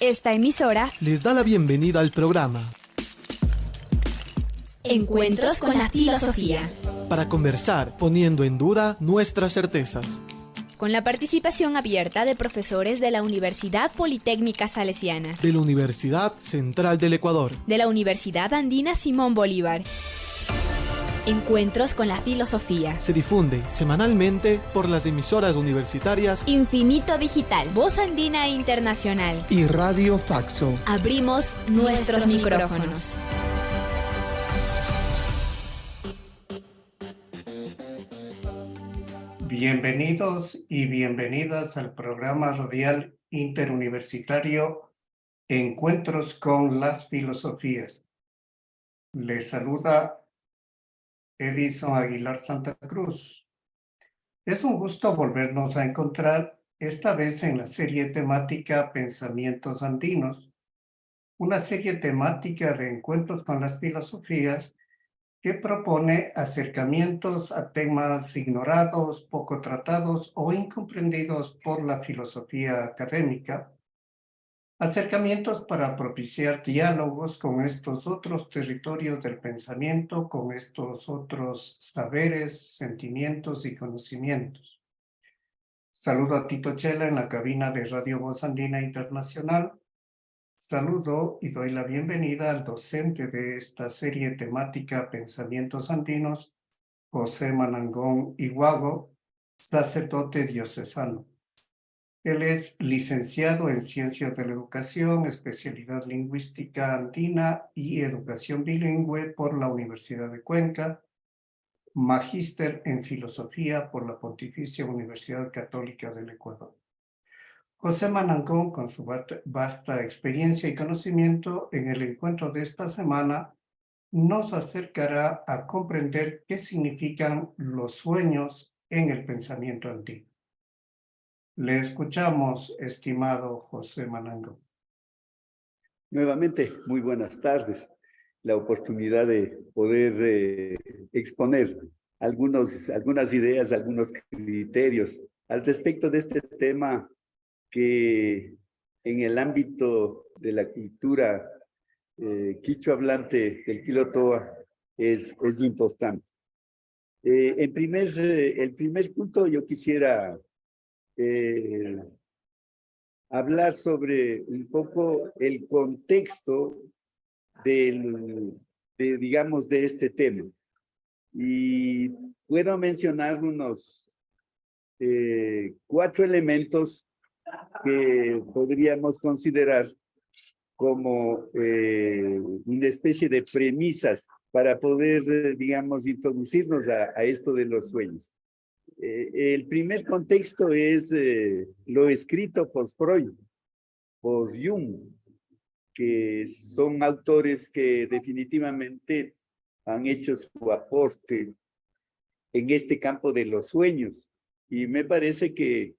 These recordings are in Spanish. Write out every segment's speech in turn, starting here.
Esta emisora les da la bienvenida al programa Encuentros con la Filosofía, para conversar poniendo en duda nuestras certezas. con la participación abierta de profesores de la Universidad Politécnica Salesiana, De la Universidad Central del Ecuador. de la Universidad Andina Simón Bolívar. Encuentros con la Filosofía. Se difunde semanalmente por las emisoras universitarias Infinito Digital, Voz Andina Internacional. Y Radio Faxo. Abrimos nuestros micrófonos. Bienvenidos y bienvenidas al programa radial interuniversitario Encuentros con las Filosofías. Les saluda Edison Aguilar Santa Cruz. Es un gusto volvernos a encontrar, esta vez en la serie temática Pensamientos Andinos, una serie temática de encuentros con las filosofías que propone acercamientos a temas ignorados, poco tratados o incomprendidos por la filosofía académica, acercamientos para propiciar diálogos con estos otros territorios del pensamiento, con estos otros saberes, sentimientos y conocimientos. Saludo a Tito Chela en la cabina de Radio Voz Andina Internacional. Saludo y doy la bienvenida al docente de esta serie temática Pensamientos Andinos, José Manangón Iguago, sacerdote diocesano. Él es licenciado en Ciencias de la Educación, especialidad lingüística andina y educación bilingüe por la Universidad de Cuenca, magíster en filosofía por la Pontificia Universidad Católica del Ecuador. José Manangón, con su vasta experiencia y conocimiento en el encuentro de esta semana, nos acercará a comprender qué significan los sueños en el pensamiento antiguo. Le escuchamos, estimado José Manangón. Nuevamente, muy buenas tardes. La oportunidad de poder exponer algunas ideas, algunos criterios al respecto de este tema que en el ámbito de la cultura quichua hablante del Quilotoa es importante. El primer punto yo quisiera hablar sobre un poco el contexto digamos, de este tema. Y puedo mencionar unos 4 elementos que podríamos considerar como una especie de premisas para poder, digamos, introducirnos a esto de los sueños. El primer contexto es lo escrito por Freud, por Jung, que son autores que definitivamente han hecho su aporte en este campo de los sueños. Y me parece que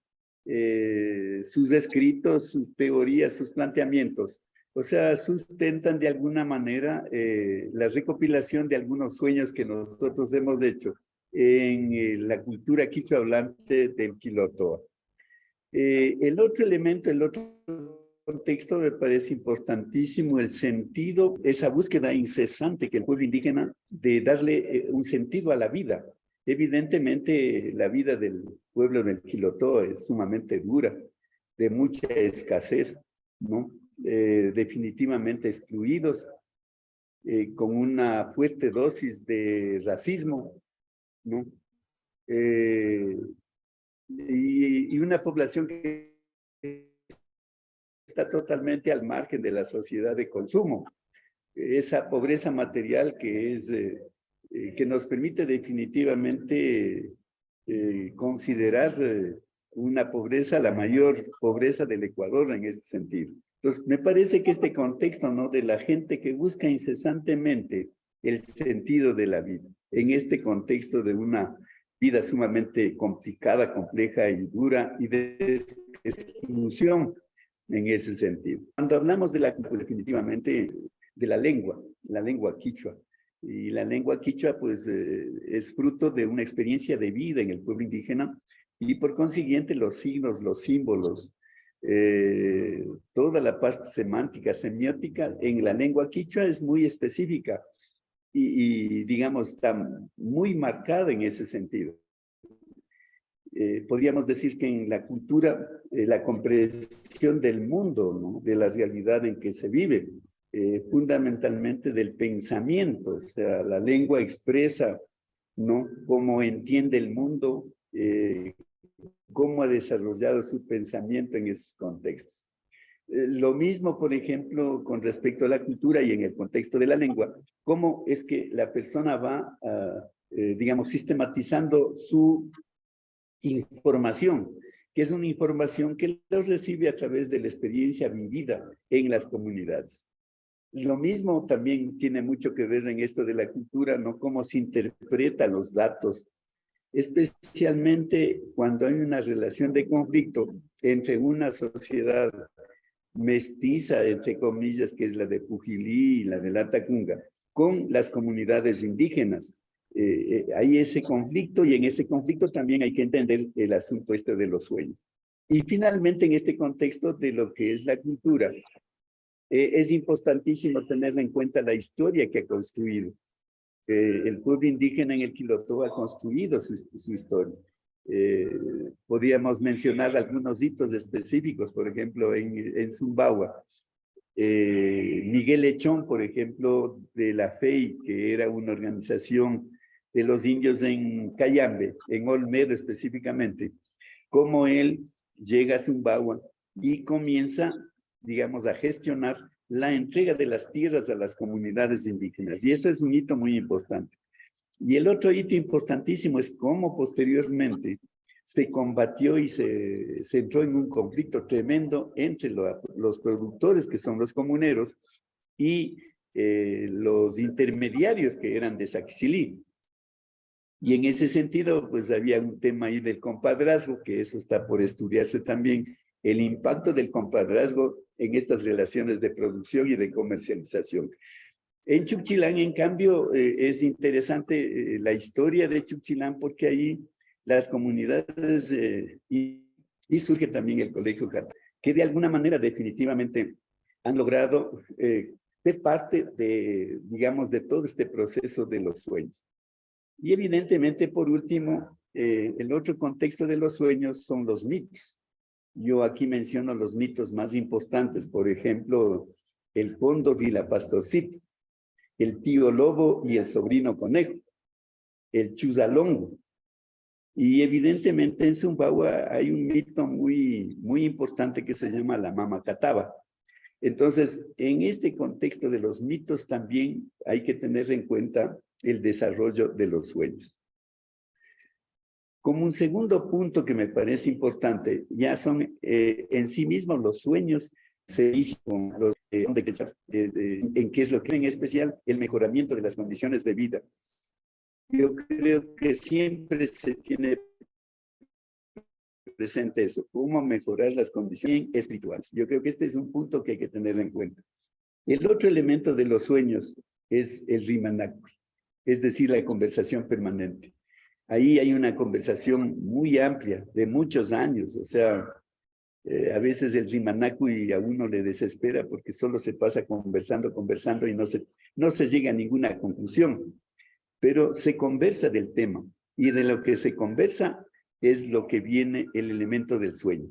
sus escritos, sus teorías, sus planteamientos, o sea, sustentan de alguna manera la recopilación de algunos sueños que nosotros hemos hecho en la cultura quichua hablante del Quilotoa. El otro elemento, el otro contexto me parece importantísimo, el sentido, esa búsqueda incesante que el pueblo indígena de darle un sentido a la vida. Evidentemente, la vida del pueblo del Quilotoa es sumamente dura, de mucha escasez, ¿no? Definitivamente excluidos, con una fuerte dosis de racismo, ¿no? Y una población que está totalmente al margen de la sociedad de consumo. Esa pobreza material que nos permite definitivamente considerar una pobreza, la mayor pobreza del Ecuador en este sentido. Entonces, me parece que este contexto, ¿no?, de la gente que busca incesantemente el sentido de la vida, en este contexto de una vida sumamente complicada, compleja y dura y de exclusión en ese sentido. Cuando hablamos de definitivamente de la lengua quichua, y la lengua quichua pues es fruto de una experiencia de vida en el pueblo indígena y por consiguiente los signos, los símbolos, toda la parte semántica, semiótica en la lengua quichua es muy específica y digamos, está muy marcada en ese sentido. Podríamos decir que en la cultura, la comprensión del mundo, ¿no? De la realidad en que se vive, fundamentalmente del pensamiento, o sea, la lengua expresa, ¿no? Cómo entiende el mundo, cómo ha desarrollado su pensamiento en esos contextos. Lo mismo, por ejemplo, con respecto a la cultura y en el contexto de la lengua, cómo es que la persona va, digamos, sistematizando su información, que es una información que lo recibe a través de la experiencia vivida en las comunidades. Lo mismo también tiene mucho que ver en esto de la cultura, ¿no? Cómo se interpretan los datos, especialmente cuando hay una relación de conflicto entre una sociedad mestiza, entre comillas, que es la de Pujilí y la de Latacunga, con las comunidades indígenas. Hay ese conflicto y en ese conflicto también hay que entender el asunto este de los sueños. Y finalmente, en este contexto de lo que es la cultura, es importantísimo tener en cuenta la historia que ha construido. El pueblo indígena en el Quilotó ha construido su historia. Podríamos mencionar algunos hitos específicos, por ejemplo, en Sumbawa. Miguel Lechón, por ejemplo, de la FEI, que era una organización de los indios en Cayambe, en Olmedo específicamente, cómo él llega a Sumbawa y comienza, digamos, a gestionar la entrega de las tierras a las comunidades indígenas. Y eso es un hito muy importante. Y el otro hito importantísimo es cómo posteriormente se combatió y se entró en un conflicto tremendo entre los productores, que son los comuneros, y los intermediarios, que eran de Saquicilí. Y en ese sentido, pues había un tema ahí del compadrazgo, que eso está por estudiarse también, el impacto del compadrazgo en estas relaciones de producción y de comercialización. En Chuquchilán, en cambio, es interesante la historia de Chuquchilán, porque ahí las comunidades, y surge también el Colegio Cata, que de alguna manera definitivamente han logrado ser parte de, digamos, de todo este proceso de los sueños. Y evidentemente, por último, el otro contexto de los sueños son los mitos. Yo aquí menciono los mitos más importantes, por ejemplo, el cóndor y la pastorcita, el tío lobo y el sobrino conejo, el chuzalongo. Y evidentemente en Sumbawa hay un mito muy importante que se llama la mamacataba. Entonces, en este contexto de los mitos también hay que tener en cuenta el desarrollo de los sueños. Como un segundo punto que me parece importante, ya son en sí mismos los sueños, se hizo con los en qué es lo que en especial el mejoramiento de las condiciones de vida. Yo creo que siempre se tiene presente eso, cómo mejorar las condiciones espirituales. Yo creo que este es un punto que hay que tener en cuenta. El otro elemento de los sueños es el rimanacui, es decir, la conversación permanente. Ahí hay una conversación muy amplia, de muchos años, o sea, a veces el rimanacui a uno le desespera porque solo se pasa conversando y no se llega a ninguna conclusión, pero se conversa del tema y de lo que se conversa es lo que viene el elemento del sueño.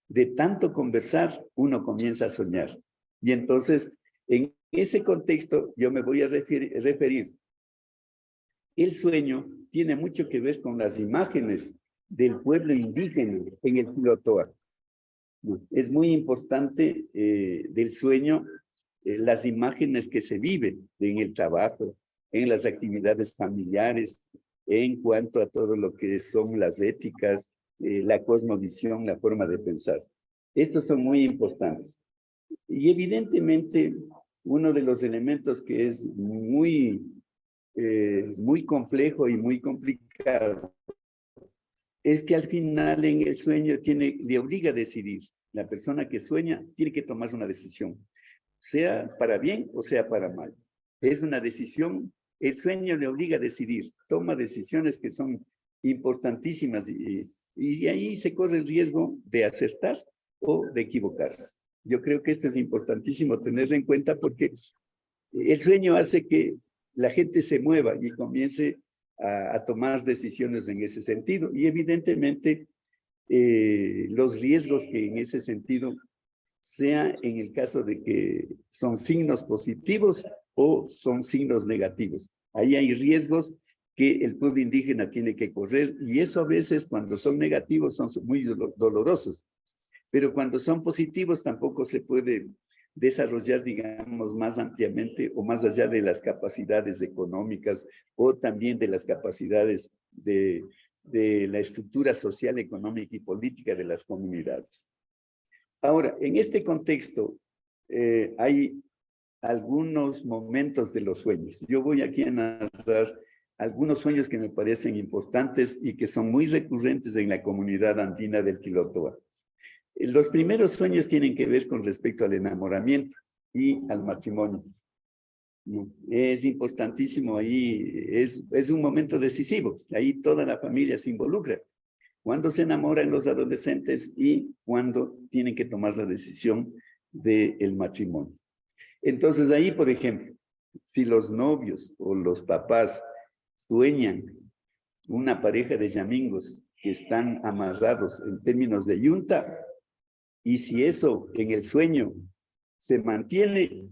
De tanto conversar, uno comienza a soñar. Y entonces, en ese contexto, yo me voy a referir. El sueño tiene mucho que ver con las imágenes del pueblo indígena en el Quilotoa. Es muy importante del sueño las imágenes que se viven en el trabajo, en las actividades familiares, en cuanto a todo lo que son las éticas, la cosmovisión, la forma de pensar. Estos son muy importantes. Y evidentemente, uno de los elementos que es muy complejo y muy complicado es que al final en el sueño le obliga a decidir. La persona que sueña tiene que tomar una decisión, sea para bien o sea para mal. Es una decisión, el sueño le obliga a decidir, toma decisiones que son importantísimas y ahí se corre el riesgo de acertar o de equivocarse. Yo creo que esto es importantísimo tener en cuenta porque el sueño hace que la gente se mueva y comience a tomar decisiones en ese sentido. Y evidentemente los riesgos que en ese sentido sea en el caso de que son signos positivos o son signos negativos. Ahí hay riesgos que el pueblo indígena tiene que correr y eso a veces cuando son negativos son muy dolorosos. Pero cuando son positivos tampoco se puede desarrollar, digamos, más ampliamente o más allá de las capacidades económicas o también de las capacidades de la estructura social, económica y política de las comunidades. Ahora, en este contexto, hay algunos momentos de los sueños. Yo voy aquí a narrar algunos sueños que me parecen importantes y que son muy recurrentes en la comunidad andina del Quilotoa. Los primeros sueños tienen que ver con respecto al enamoramiento y al matrimonio. Es importantísimo ahí, es un momento decisivo. Ahí toda la familia se involucra. Cuando se enamoran los adolescentes y cuando tienen que tomar la decisión del matrimonio. Entonces ahí, por ejemplo, si los novios o los papás sueñan una pareja de yamingos que están amarrados en términos de yunta, y si eso en el sueño se mantiene,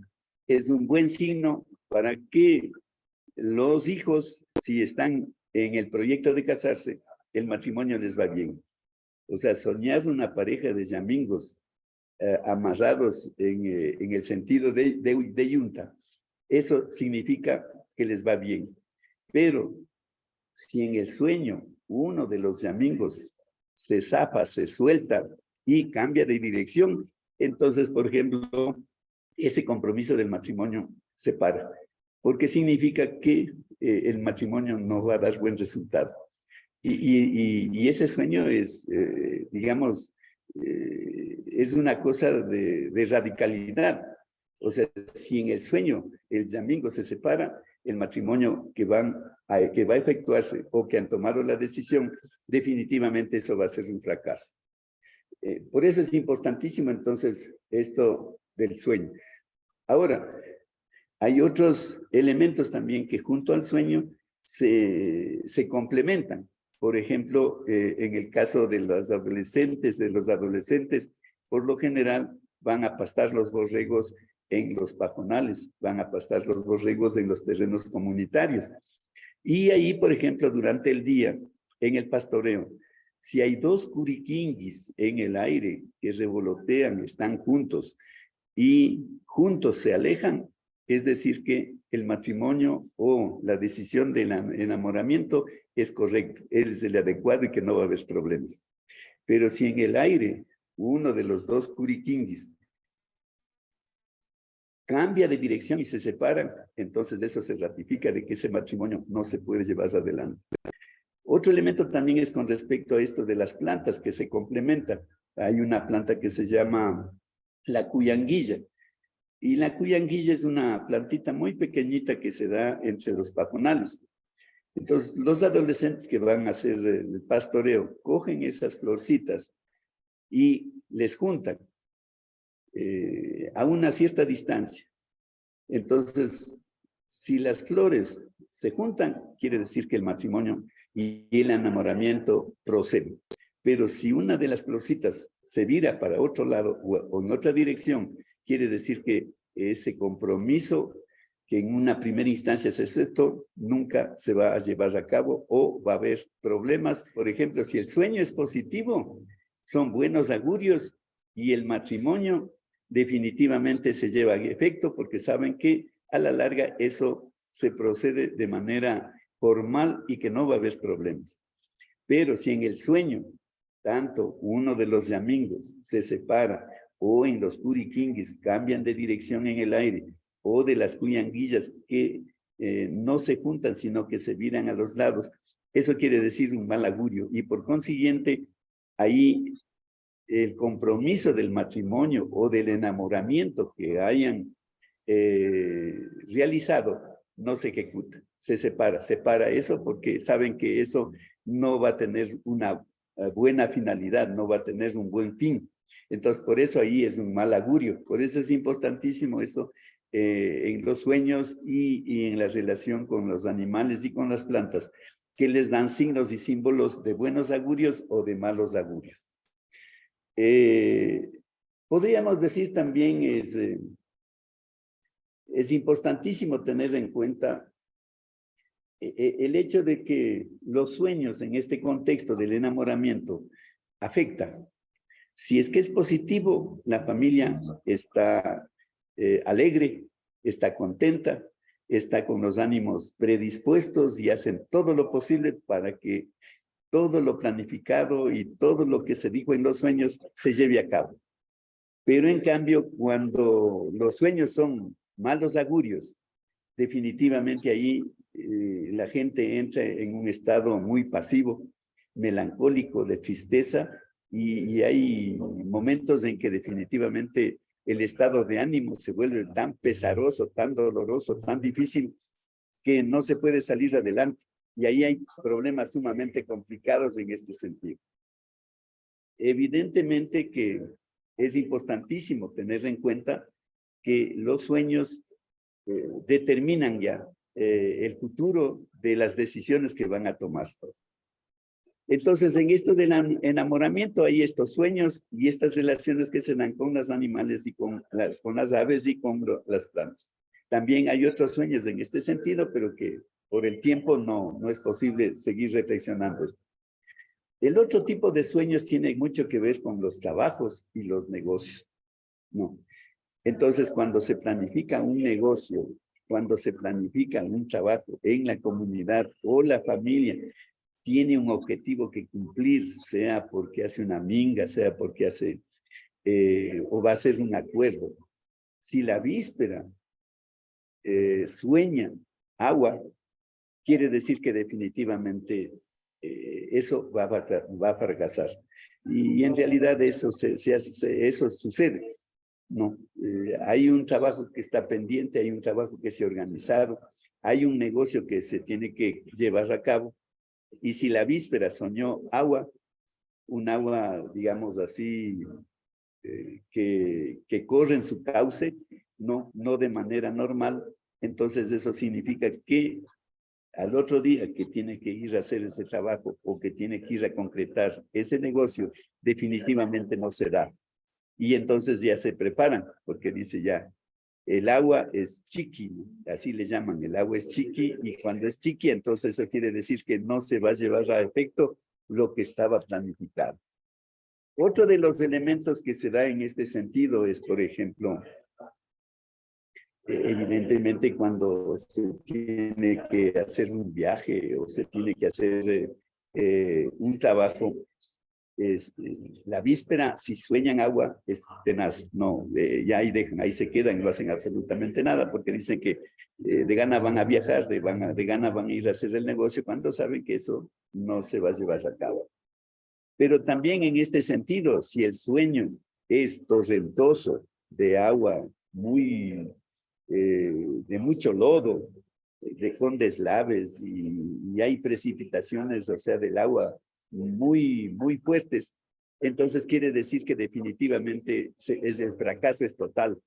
es un buen signo para que los hijos, si están en el proyecto de casarse, el matrimonio les va bien. O sea, soñar una pareja de yamingos amarrados en el sentido de yunta, eso significa que les va bien. Pero si en el sueño uno de los yamingos se zapa, se suelta y cambia de dirección, entonces, por ejemplo, ese compromiso del matrimonio se para, porque significa que el matrimonio no va a dar buen resultado. Y ese sueño es, digamos, es una cosa de radicalidad. O sea, si en el sueño el yamingo se separa, el matrimonio que va a efectuarse o que han tomado la decisión, definitivamente eso va a ser un fracaso. Por eso es importantísimo entonces esto del sueño. Ahora, hay otros elementos también que junto al sueño se complementan. Por ejemplo, en el caso de los adolescentes, por lo general van a pastar los borregos en los pajonales, van a pastar los borregos en los terrenos comunitarios. Y ahí, por ejemplo, durante el día, en el pastoreo, si hay dos curiquinguis en el aire que revolotean, están juntos y juntos se alejan, es decir que el matrimonio o la decisión del enamoramiento es correcto, es el adecuado y que no va a haber problemas. Pero si en el aire uno de los dos curiquinguis cambia de dirección y se separan, entonces eso se ratifica de que ese matrimonio no se puede llevar adelante. Otro elemento también es con respecto a esto de las plantas que se complementan. Hay una planta que se llama la cuyanguilla. Y la cuyanguilla es una plantita muy pequeñita que se da entre los pajonales. Entonces, los adolescentes que van a hacer el pastoreo cogen esas florcitas y les juntan a una cierta distancia. Entonces, si las flores se juntan, quiere decir que el matrimonio y el enamoramiento proceden. Pero si una de las florcitas se vira para otro lado o en otra dirección, quiere decir que ese compromiso que en una primera instancia se aceptó, nunca se va a llevar a cabo o va a haber problemas. Por ejemplo, si el sueño es positivo, son buenos augurios y el matrimonio definitivamente se lleva a efecto porque saben que a la larga eso se procede de manera formal y que no va a haber problemas. Pero si en el sueño, tanto uno de los yamingos se separa o en los curiquinguis cambian de dirección en el aire o de las cuyanguillas que no se juntan sino que se viran a los lados, eso quiere decir un mal augurio y por consiguiente ahí el compromiso del matrimonio o del enamoramiento que hayan realizado no se ejecuta, se separa eso porque saben que eso no va a tener una buena finalidad, no va a tener un buen fin Entonces, por eso ahí es un mal augurio. Por eso es importantísimo esto en los sueños y en la relación con los animales y con las plantas, que les dan signos y símbolos de buenos augurios o de malos augurios. Podríamos decir también es importantísimo tener en cuenta el hecho de que los sueños en este contexto del enamoramiento afectan. Si es que es positivo, la familia está alegre, está contenta, está con los ánimos predispuestos y hacen todo lo posible para que todo lo planificado y todo lo que se dijo en los sueños se lleve a cabo. Pero en cambio, cuando los sueños son malos augurios, definitivamente ahí la gente entra en un estado muy pasivo, melancólico, de tristeza, y hay momentos en que definitivamente el estado de ánimo se vuelve tan pesaroso, tan doloroso, tan difícil, que no se puede salir adelante. Y ahí hay problemas sumamente complicados en este sentido. Evidentemente que es importantísimo tener en cuenta que los sueños determinan ya el futuro de las decisiones que van a tomar. Entonces, en esto del enamoramiento hay estos sueños y estas relaciones que se dan con los animales y con las aves y con las plantas. También hay otros sueños en este sentido, pero que por el tiempo no es posible seguir reflexionando esto. El otro tipo de sueños tiene mucho que ver con los trabajos y los negocios. No. Entonces, cuando se planifica un negocio, cuando se planifica un trabajo en la comunidad o la familia, tiene un objetivo que cumplir, sea porque hace una minga, sea porque hace o va a hacer un acuerdo. Si la víspera sueña agua, quiere decir que definitivamente eso va a fracasar. Y en realidad eso sucede. No, hay un trabajo que está pendiente, hay un trabajo que se ha organizado, hay un negocio que se tiene que llevar a cabo. Y si la víspera soñó agua, un agua, digamos así, que corre en su cauce, no de manera normal, entonces eso significa que al otro día que tiene que ir a hacer ese trabajo o que tiene que ir a concretar ese negocio, definitivamente no se da. Y entonces ya se preparan, porque dice ya, el agua es chiqui, así le llaman, el agua es chiqui, y cuando es chiqui, entonces eso quiere decir que no se va a llevar a efecto lo que estaba planificado. Otro de los elementos que se da en este sentido es, por ejemplo, evidentemente cuando se tiene que hacer un viaje o se tiene que hacer un trabajo, la víspera, si sueñan agua, es tenaz, no, ya ahí dejan, ahí se quedan, no hacen absolutamente nada, porque dicen que de gana van a viajar, de gana van a ir a hacer el negocio, cuando saben que eso no se va a llevar a cabo. Pero también en este sentido, si el sueño es torrentoso, de agua de mucho lodo, con deslaves y hay precipitaciones, o sea, del agua muy fuertes, entonces quiere decir que definitivamente el fracaso es total,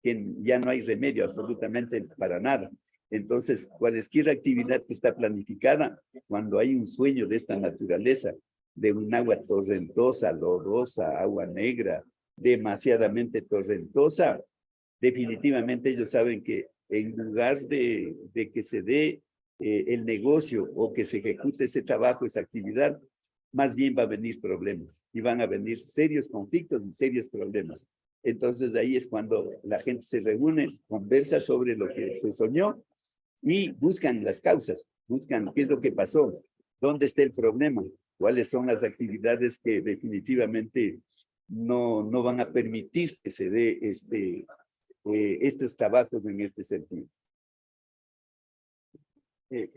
que ya no hay remedio absolutamente para nada. Entonces, cualquier actividad que está planificada, cuando hay un sueño de esta naturaleza, de un agua torrentosa, lodosa, agua negra, demasiadamente torrentosa, definitivamente ellos saben que en lugar de que se dé el negocio o que se ejecute ese trabajo, esa actividad, más bien va a venir problemas y van a venir serios conflictos y serios problemas. Entonces ahí es cuando la gente se reúne, conversa sobre lo que se soñó y buscan las causas, buscan qué es lo que pasó, dónde está el problema, cuáles son las actividades que definitivamente no van a permitir que se dé estos trabajos en este sentido.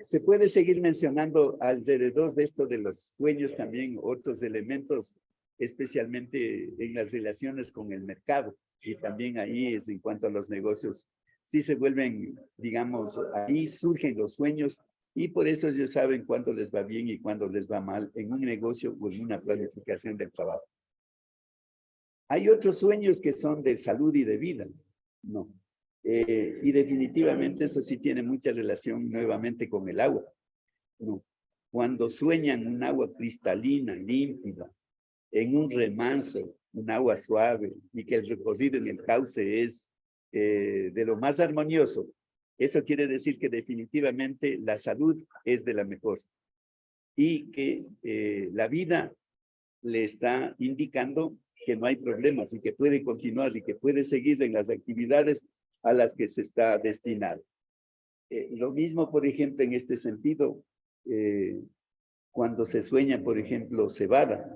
Se puede seguir mencionando alrededor de esto de los sueños también otros elementos, especialmente en las relaciones con el mercado, y también ahí es en cuanto a los negocios, sí se vuelven, digamos, ahí surgen los sueños, y por eso ellos saben cuándo les va bien y cuándo les va mal en un negocio o en una planificación del trabajo. Hay otros sueños que son de salud y de vida, ¿no? Y definitivamente eso sí tiene mucha relación nuevamente con el agua, ¿no? Cuando sueñan un agua cristalina, límpida, en un remanso, un agua suave, y que el recorrido en el cauce es de lo más armonioso, eso quiere decir que definitivamente la salud es de la mejor y que la vida le está indicando que no hay problemas y que puede continuar y que puede seguir en las actividades a las que se está destinado. Lo mismo, por ejemplo, en este sentido, cuando se sueña, por ejemplo, cebada,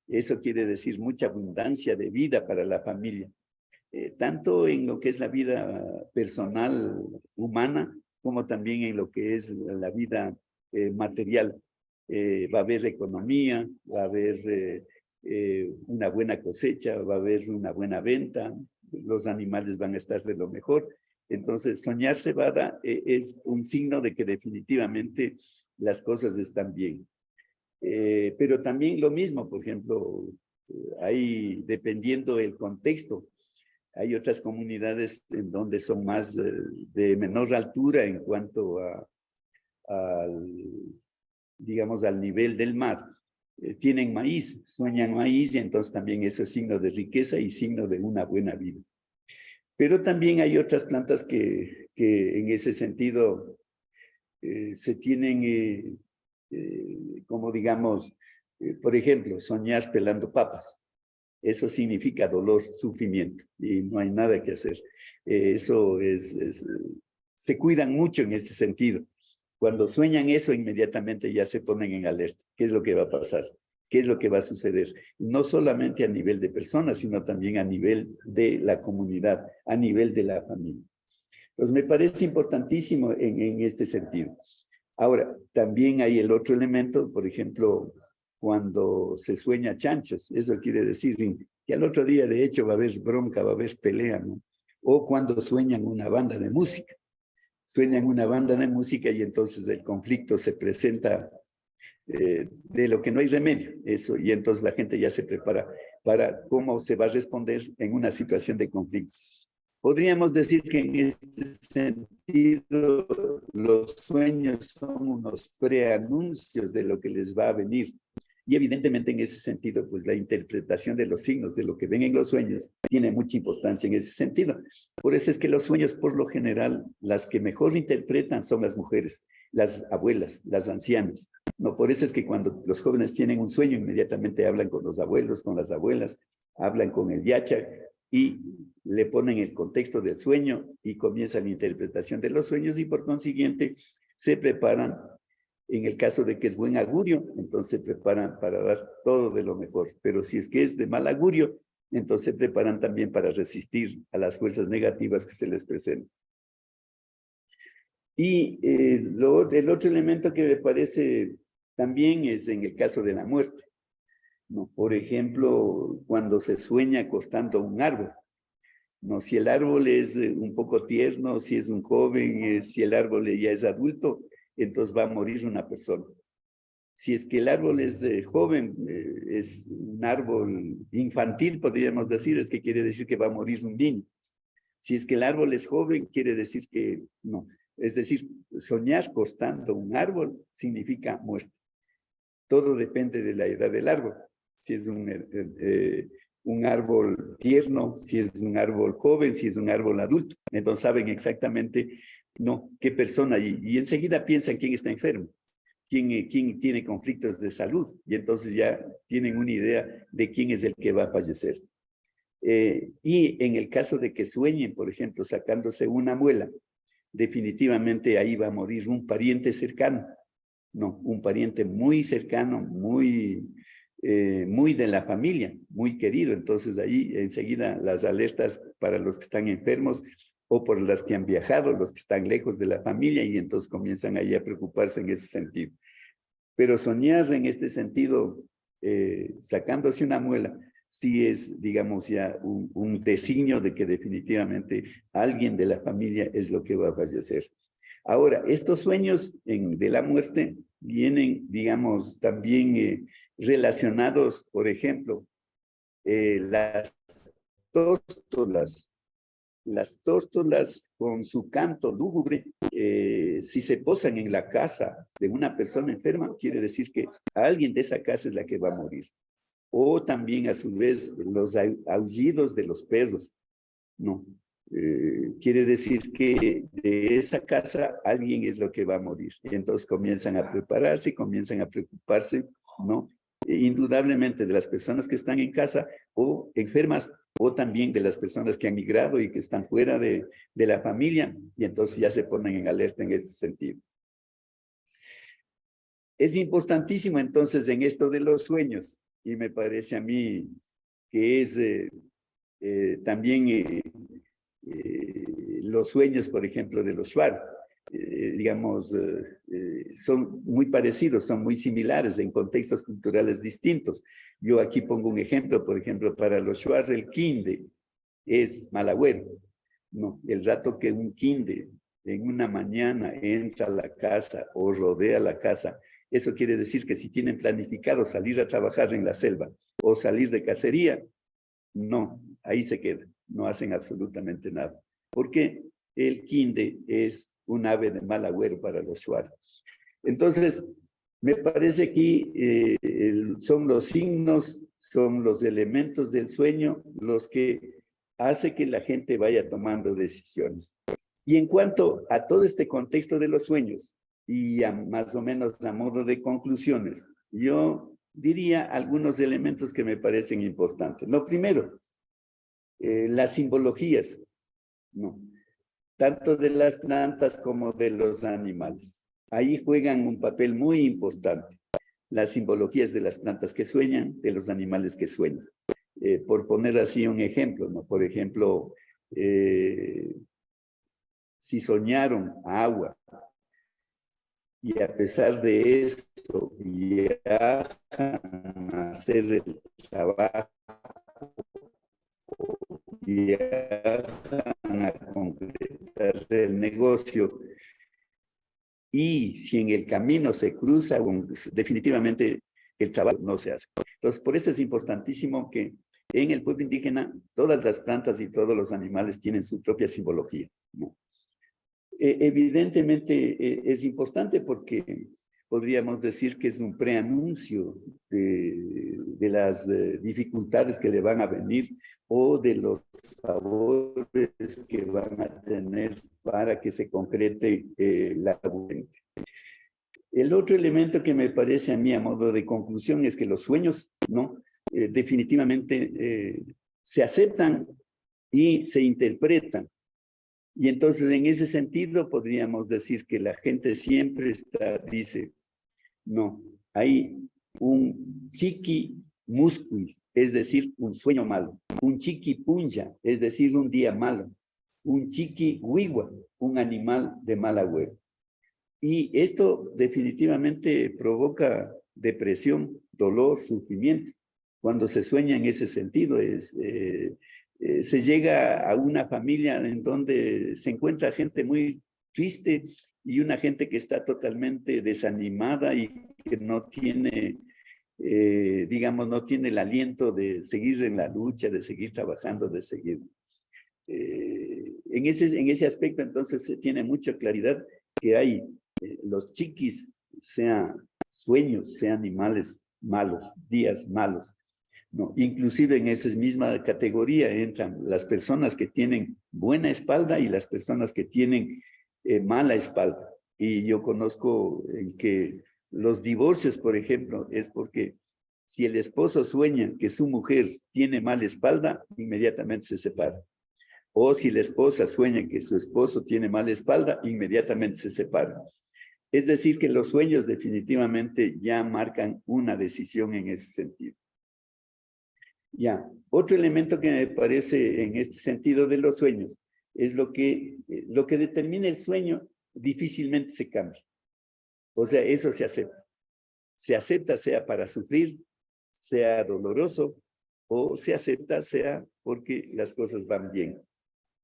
eso quiere decir mucha abundancia de vida para la familia, tanto en lo que es la vida personal humana, como también en lo que es la vida material. Va a haber economía, va a haber una buena cosecha, va a haber una buena venta, los animales van a estar de lo mejor. Entonces, soñar cebada es un signo de que definitivamente las cosas están bien. Pero también lo mismo, por ejemplo, hay, dependiendo del contexto, hay otras comunidades en donde son más de menor altura en cuanto digamos, al nivel del mar. Tienen maíz, sueñan maíz, y entonces también eso es signo de riqueza y signo de una buena vida. Pero también hay otras plantas que en ese sentido se tienen, como digamos, por ejemplo, soñar pelando papas. Eso significa dolor, sufrimiento, y no hay nada que hacer. Se cuidan mucho en ese sentido. Cuando sueñan eso, inmediatamente ya se ponen en alerta. ¿Qué es lo que va a pasar? ¿Qué es lo que va a suceder? No solamente a nivel de personas, sino también a nivel de la comunidad, a nivel de la familia. Entonces, me parece importantísimo en este sentido. Ahora, también hay el otro elemento, por ejemplo, cuando se sueña chanchos, eso quiere decir que al otro día, de hecho, va a haber bronca, va a haber pelea, ¿no? O cuando sueñan una banda de música. Sueñan una banda de música y entonces el conflicto se presenta de lo que no hay remedio, eso, y entonces la gente ya se prepara para cómo se va a responder en una situación de conflicto. Podríamos decir que en este sentido los sueños son unos preanuncios de lo que les va a venir. Y evidentemente en ese sentido, pues la interpretación de los signos, de lo que ven en los sueños, tiene mucha importancia en ese sentido. Por eso es que los sueños, por lo general, las que mejor interpretan son las mujeres, las abuelas, las ancianas. No, por eso es que cuando los jóvenes tienen un sueño, inmediatamente hablan con los abuelos, con las abuelas, hablan con el yacha y le ponen el contexto del sueño y comienza la interpretación de los sueños y por consiguiente se preparan. En el caso de que es buen augurio, entonces se preparan para dar todo de lo mejor. Pero si es que es de mal augurio, entonces se preparan también para resistir a las fuerzas negativas que se les presentan. Y el otro elemento que me parece también es en el caso de la muerte, ¿no? Por ejemplo, cuando se sueña acostando un árbol, ¿no? Si el árbol es un poco tierno, si es un joven, si el árbol ya es adulto, entonces va a morir una persona. Si es que el árbol es joven, es un árbol infantil, podríamos decir, es que quiere decir que va a morir un niño. Si es que el árbol es joven, quiere decir que no. Es decir, soñar costando un árbol significa muerte. Todo depende de la edad del árbol. Si es un árbol tierno, si es un árbol joven, si es un árbol adulto. Entonces saben exactamente, no, qué persona, y enseguida piensan quién está enfermo, quién tiene conflictos de salud, y entonces ya tienen una idea de quién es el que va a fallecer. Y en el caso de que sueñen, por ejemplo, sacándose una muela, definitivamente ahí va a morir un pariente cercano, no, un pariente muy cercano, muy de la familia, muy querido. Entonces ahí enseguida las alertas para los que están enfermos o por las que han viajado, los que están lejos de la familia, y entonces comienzan ahí a preocuparse en ese sentido. Pero soñar en este sentido, sacándose una muela, sí es, digamos, ya un designio de que definitivamente alguien de la familia es lo que va a fallecer. Ahora, estos sueños de la muerte vienen, digamos, también relacionados, por ejemplo, las tórtolas. Las tórtolas con su canto lúgubre, si se posan en la casa de una persona enferma, quiere decir que alguien de esa casa es la que va a morir. O también a su vez los aullidos de los perros, ¿no? Quiere decir que de esa casa alguien es lo que va a morir. Y entonces comienzan a prepararse, comienzan a preocuparse, ¿no? Indudablemente de las personas que están en casa o enfermas, o también de las personas que han migrado y que están fuera de la familia, y entonces ya se ponen en alerta en este sentido. Es importantísimo entonces en esto de los sueños, y me parece a mí que es también los sueños, por ejemplo, de los Shuar, digamos, son muy parecidos, son muy similares en contextos culturales distintos. Yo aquí pongo un ejemplo, por ejemplo, para los Shuar el quinde es malagüero, ¿no? El rato que un quinde en una mañana entra a la casa o rodea la casa, eso quiere decir que si tienen planificado salir a trabajar en la selva o salir de cacería, no, ahí se quedan, no hacen absolutamente nada. Porque el quinde es un ave de mal agüero para los Shuar. Entonces, me parece que son los signos, son los elementos del sueño los que hace que la gente vaya tomando decisiones. Y en cuanto a todo este contexto de los sueños, y más o menos a modo de conclusiones, yo diría algunos elementos que me parecen importantes. Lo primero, las simbologías, ¿no? Tanto de las plantas como de los animales. Ahí juegan un papel muy importante. Las simbologías de las plantas que sueñan, de los animales que sueñan. Por poner así un ejemplo, ¿no? Por ejemplo, si soñaron agua, y a pesar de esto viajan a hacer el trabajo, viajan a concretar el negocio, y si en el camino se cruza, definitivamente el trabajo no se hace. Entonces, por eso es importantísimo que en el pueblo indígena todas las plantas y todos los animales tienen su propia simbología, ¿no? Evidentemente es importante porque podríamos decir que es un preanuncio de las dificultades que le van a venir o de los favores que van a tener para que se concrete la voluntad. El otro elemento que me parece a mí a modo de conclusión es que los sueños, ¿no? Definitivamente se aceptan y se interpretan. Y entonces, en ese sentido, podríamos decir que la gente siempre dice, no, hay un chiqui muscul, es decir, un sueño malo, un chiqui punja, es decir, un día malo, un chiqui huigua, un animal de mal agüero. Y esto definitivamente provoca depresión, dolor, sufrimiento. Cuando se sueña en ese sentido, se llega a una familia en donde se encuentra gente muy triste y una gente que está totalmente desanimada y que no tiene, digamos, no tiene el aliento de seguir en la lucha, de seguir trabajando, de seguir. En ese aspecto, entonces, se tiene mucha claridad que hay los chiquis, sean sueños, sean animales malos, días malos. No, inclusive en esa misma categoría entran las personas que tienen buena espalda y las personas que tienen mala espalda. Y yo conozco en que los divorcios, por ejemplo, es porque si el esposo sueña que su mujer tiene mala espalda, inmediatamente se separa. O si la esposa sueña que su esposo tiene mala espalda, inmediatamente se separa. Es decir, que los sueños definitivamente ya marcan una decisión en ese sentido. Ya, otro elemento que me parece en este sentido de los sueños es lo que determina el sueño difícilmente se cambia. O sea, eso se acepta. Se acepta sea para sufrir, sea doloroso, o se acepta sea porque las cosas van bien.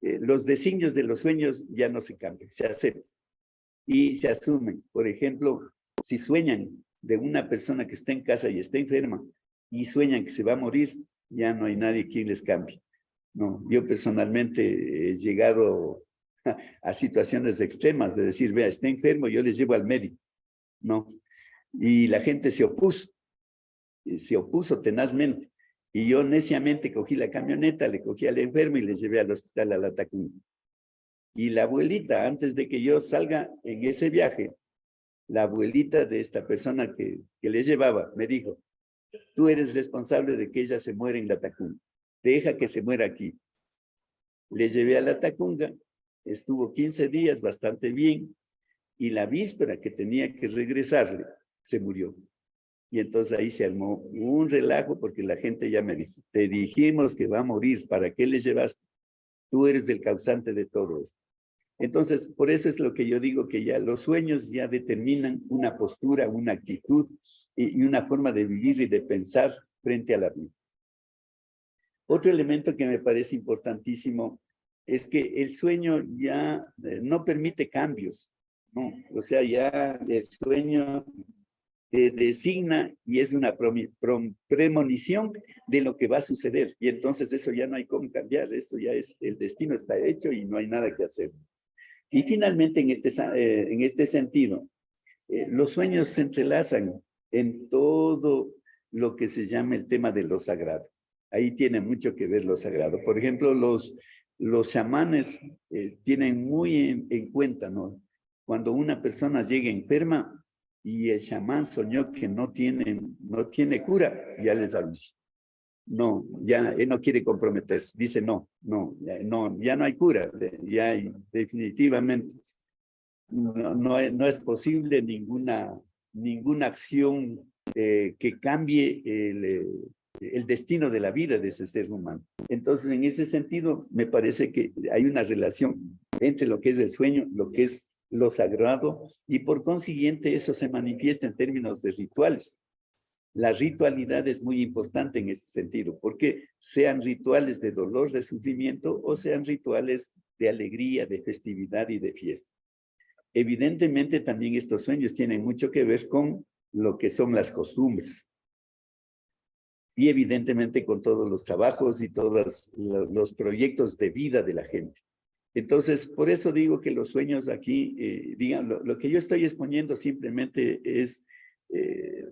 Los designios de los sueños ya no se cambian, se aceptan y se asumen. Por ejemplo, si sueñan de una persona que está en casa y está enferma y sueñan que se va a morir, ya no hay nadie quien les cambie. No, yo personalmente he llegado a situaciones extremas de decir, vea, está enfermo, yo les llevo al médico. No, y la gente se opuso tenazmente. Y yo neciamente cogí la camioneta, le cogí al enfermo y le llevé al hospital a Latacunga. Y la abuelita, antes de que yo salga en ese viaje, la abuelita de esta persona que le llevaba, me dijo, tú eres responsable de que ella se muera en Latacunga. Deja que se muera aquí. Le llevé a Latacunga, estuvo 15 días bastante bien, y la víspera que tenía que regresarle, se murió. Y entonces ahí se armó un relajo porque la gente ya me dijo, te dijimos que va a morir, ¿para qué le llevaste? Tú eres el causante de todo esto. Entonces, por eso es lo que yo digo, que ya los sueños ya determinan una postura, una actitud y una forma de vivir y de pensar frente a la vida. Otro elemento que me parece importantísimo es que el sueño ya no permite cambios, ¿no? O sea, ya el sueño designa y es una premonición de lo que va a suceder. Y entonces eso ya no hay cómo cambiar, eso ya es, el destino está hecho y no hay nada que hacer. Y finalmente, en este sentido, los sueños se entrelazan en todo lo que se llama el tema de lo sagrado. Ahí tiene mucho que ver lo sagrado. Por ejemplo, los chamanes tienen muy en cuenta, ¿no? Cuando una persona llega enferma y el chamán soñó que no tiene cura, ya les avisa. No, ya él no quiere comprometerse. Dice no, ya no hay cura. Ya definitivamente no es posible ninguna acción que cambie el destino de la vida de ese ser humano. Entonces, en ese sentido, me parece que hay una relación entre lo que es el sueño, lo que es lo sagrado, y por consiguiente eso se manifiesta en términos de rituales. La ritualidad es muy importante en este sentido, porque sean rituales de dolor, de sufrimiento, o sean rituales de alegría, de festividad y de fiesta. Evidentemente, también estos sueños tienen mucho que ver con lo que son las costumbres. Y evidentemente con todos los trabajos y todos los proyectos de vida de la gente. Entonces, por eso digo que los sueños aquí, lo que yo estoy exponiendo simplemente es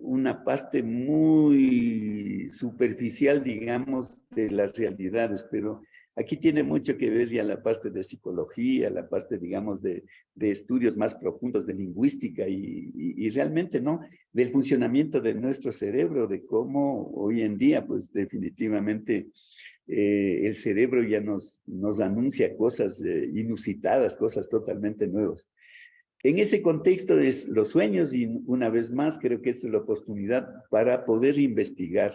una parte muy superficial, digamos, de las realidades, pero aquí tiene mucho que ver ya la parte de psicología, la parte, digamos, de estudios más profundos de lingüística y realmente, ¿no?, del funcionamiento de nuestro cerebro, de cómo hoy en día, pues definitivamente el cerebro ya nos anuncia cosas inusitadas, cosas totalmente nuevas. En ese contexto es los sueños y una vez más creo que esta es la oportunidad para poder investigar.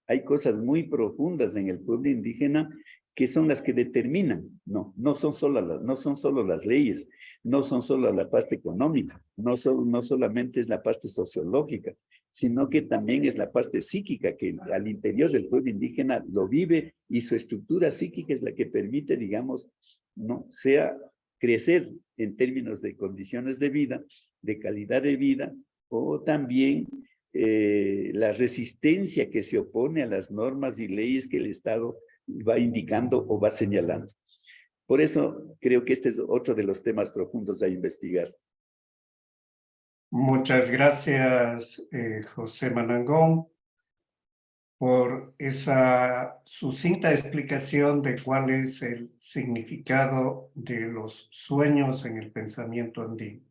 Hay cosas muy profundas en el pueblo indígena que son las que determinan, no son solo las leyes, no son solo la parte económica, no solamente es la parte sociológica, sino que también es la parte psíquica que al interior del pueblo indígena lo vive y su estructura psíquica es la que permite, digamos, sea crecer en términos de condiciones de vida, de calidad de vida, o también la resistencia que se opone a las normas y leyes que el Estado va indicando o va señalando. Por eso creo que este es otro de los temas profundos a investigar. Muchas gracias, José Manangón, por esa sucinta explicación de cuál es el significado de los sueños en el pensamiento andino.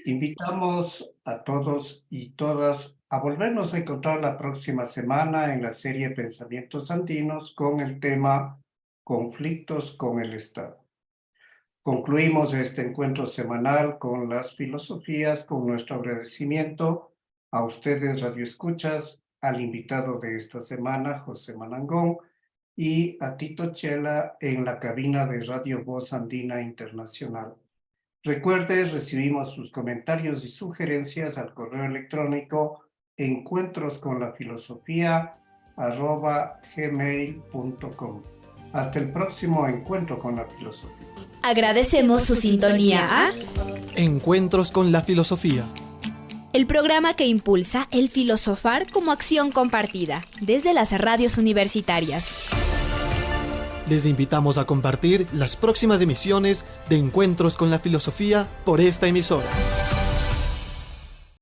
Invitamos a todos y todas a volvernos a encontrar la próxima semana en la serie Pensamientos Andinos con el tema Conflictos con el Estado. Concluimos este encuentro semanal con las filosofías, con nuestro agradecimiento a ustedes, radioescuchas, al invitado de esta semana, José Manangón, y a Tito Chela en la cabina de Radio Voz Andina Internacional. Recuerde, recibimos sus comentarios y sugerencias al correo electrónico encuentrosconlafilosofía@gmail.com. Hasta el próximo encuentro con la filosofía. Agradecemos su sintonía a Encuentros con la filosofía. el programa que impulsa el filosofar como acción compartida desde las radios universitarias. Les invitamos a compartir las próximas emisiones de Encuentros con la Filosofía por esta emisora.